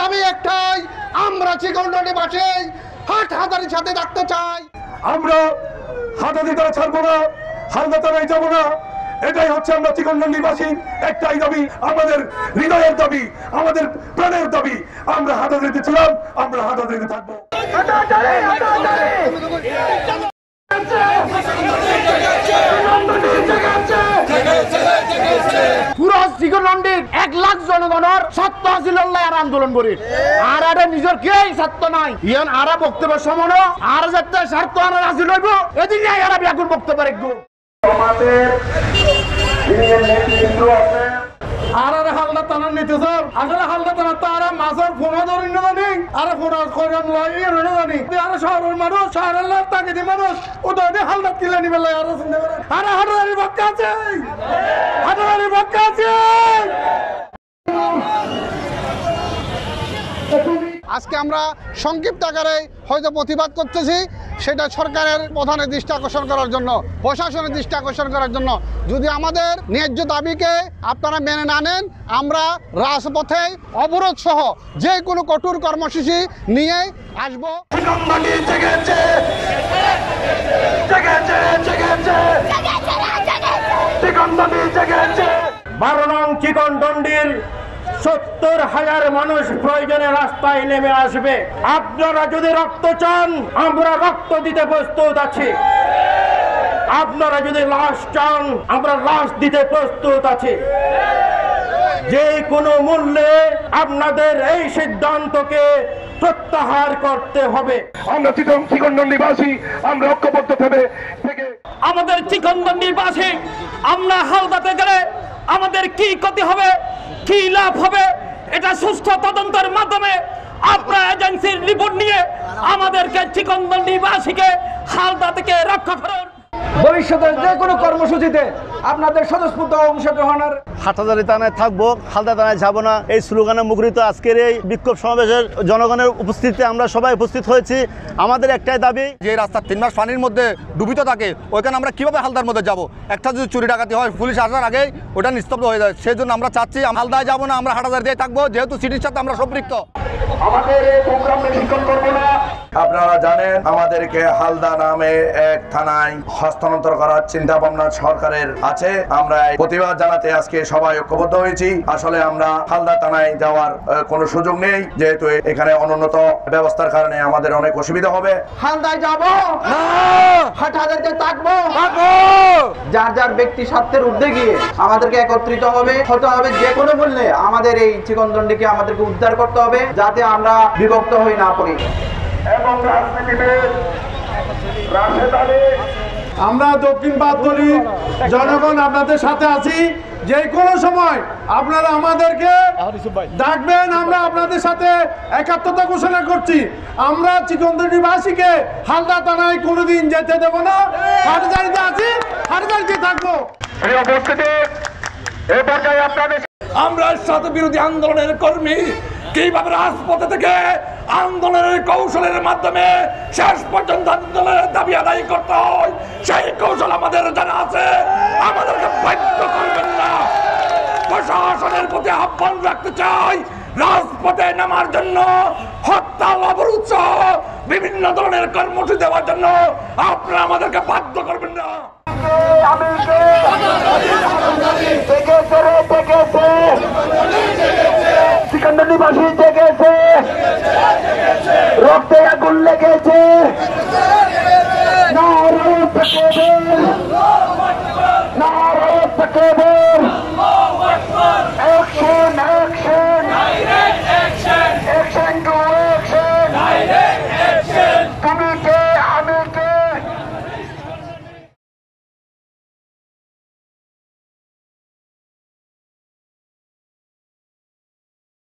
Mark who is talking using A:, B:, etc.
A: দাবি একটাই, আমরা চিকনডান্ডিবাসী হাটহাজারীর সাথে থাকতে চাই।
B: আমরা হাটহাজারী ছাড়বো না, হালদা থানায় যাবো না। এটাই হচ্ছে আমরা চিকনডান্ডিবাসীর একটাই দাবি, আমাদের হৃদয়ের দাবি, আমাদের প্রাণের দাবি। আমরা হাটহাজারীতে ছিলাম, আমরা হাটহাজারীতে থাকবো।
C: পুরো চিকনডান্ডির 1 লাখ জনগণের সত্য আছিল আর আন্দোলন করি আর এটা নিজের কেই সত্য নাই ইয়ান আরা বক্তব্য সমান আর যাতে স্বার্থ আনার আসিল হইব এদিন এরা ব্যাকুল বক্তব্য রাখবো।
B: আমাদের নেতৃত্ব আছে
C: আর হালদা টানার নিতে স্যার আসলে হালদা টানার তো আর মাছের ফোনা ধরি না জানি আর ফোনা করেন লয় জানি আর শহরের মানুষ শহরের লোক তাকে দিয়ে মানুষ ওদের হালদা কিলে নিবে আর চিন্তা করে আর হাটারি বক্কা আছে হাটারি বক্কা আছে।
A: আজকে আমরা সংক্ষিপ্ত আকারে হয়তো প্রতিবাদ করতেছি, সেটা সরকারের প্রধানের দৃষ্টি আকর্ষণ করার জন্য, প্রশাসনের দৃষ্টি আকর্ষণ করার জন্য। যদি আমাদের ন্যায্য দাবিকে আপনারা মেনে না নেন, আমরা রাজপথে অবরোধ সহ যে কোনো কঠোর কর্মসূচি নিয়ে আসবো।
C: 12 নং চিকনডান্ডির 70,000 মানুষ প্রয়োজনে রাস্তায় নেমে আসবে। আপনারা যদি রক্ত চান আমরা রক্ত দিতে প্রস্তুত আছি, আপনারা যদি লাশ চান আমরা লাশ দিতে প্রস্তুত আছি। যে কোনো মূল্যে আপনাদের এই সিদ্ধান্তকে প্রত্যাহার করতে হবে।
B: আমরা চিকনডান্ডিবাসী, আমরা ঐক্যবদ্ধ থেকে
C: আমাদের চিকনডান্ডিবাসী আমরা হালদাতে গেলে আমাদের কি ক্ষতি হবে, কি লাভ হবে, এটা সুষ্ঠু তদন্তের মাধ্যমে আপনার এজেন্সির রিপোর্ট নিয়ে আমাদেরকে চিকনডান্ডিবাসীকে হালদা থেকে রক্ষা করুন। ভবিষ্যতে যে কোনো কর্মসূচিতে আপনাদের স্বতঃস্ফূর্ত অংশগ্রহণের
D: হাটহাজারী থানায় থাকবো, হালদা থানায় যাবো না, এই স্লোগানে মুখরিত আজকের এই বিক্ষোভ সমাবেশের জনগণের উপস্থিতিতে আমরা সবাই উপস্থিত হয়েছি। আমাদের একটাই দাবি,
E: যে রাস্তা 3 মাস পানির মধ্যে ডুবিত থাকে, ওইখানে আমরা কিভাবে হালদার মধ্যে যাব? একটা যদি চুরি ডাকাতি হয় পুলিশ আসার আগেই ওটা নিস্তব্ধ হয়ে যায়। সেই জন্য আমরা চাচ্ছি হালদায় যাবো না, আমরা হাটহাজারীতে থাকবো, যেহেতু সিটির সাথে আমরা সম্পৃক্ত।
B: আমাদের এই প্রোগ্রাম বেশিক্ষণ করবো না। আপনারা জানেন আমাদেরকে হালদা নামে এক থানায় হস্তান্তর করার চিন্তা ভাবনা সরকারের আছে। আমরা প্রতিবাদ জানাতে আজকে সবাই ঐক্যবদ্ধ হয়েছি। আসলে আমরা হালদা থানায় যাওয়ার কোনো সুযোগ নেই, যেহেতু এখানে অনুন্নত ব্যবস্থার কারণে আমাদের অনেক অসুবিধা হবে।
C: হালদায় যাবো না, হাটহাজারীতে থাকবো। যার যার ব্যক্তি স্বার্থের ঊর্ধ্বে গিয়ে আমাদেরকে একত্রিত হতে হবে যে কোনো মূল্যে। আমাদের এই চিকনডান্ডিকে আমাদেরকে উদ্ধার করতে হবে যাতে আমরা বিভক্ত হয়ে না পড়ি।
B: এবং রাজনীতিতে রাশেদ আলী,
C: আমরা দক্ষিণ পাঁচতলী জনগণ আপনাদের সাথে আছি। যে কোনো সময় আপনারা আমাদেরকে ডাকবেন, আমরা আপনাদের সাথে একাত্মতা ঘোষণা করছি। আমরা চিকনডান্ডিবাসীকে হালদা থানায় কোনোদিন যেতে দেব না। হাটহাজারীতে আছি, হাটহাজারীতে থাকবো।
B: এই অবস্থাতে এই পর্যায়ে আপনাদের
E: আমরা স্বার্থ বিরোধী আন্দোলনের কর্মী, কিভাবে রাজপথে থেকে আন্দোলনের কৌশলের মাধ্যমে শেষ পর্যন্ত আন্দোলনের দাবি আদায় করতে হয়, সেই কৌশল আমাদের জানা আছে। আমাদেরকে বাধ্য করবেন না। প্রশাসনের প্রতি আহ্বান রাখতে চাই, রাজপথে নামার জন্য, হত্যা অবরোধ সহ বিভিন্ন ধরনের কর্মসূচি দেওয়ার জন্য আপনারা আমাদেরকে বাধ্য করবেন না।
B: আমি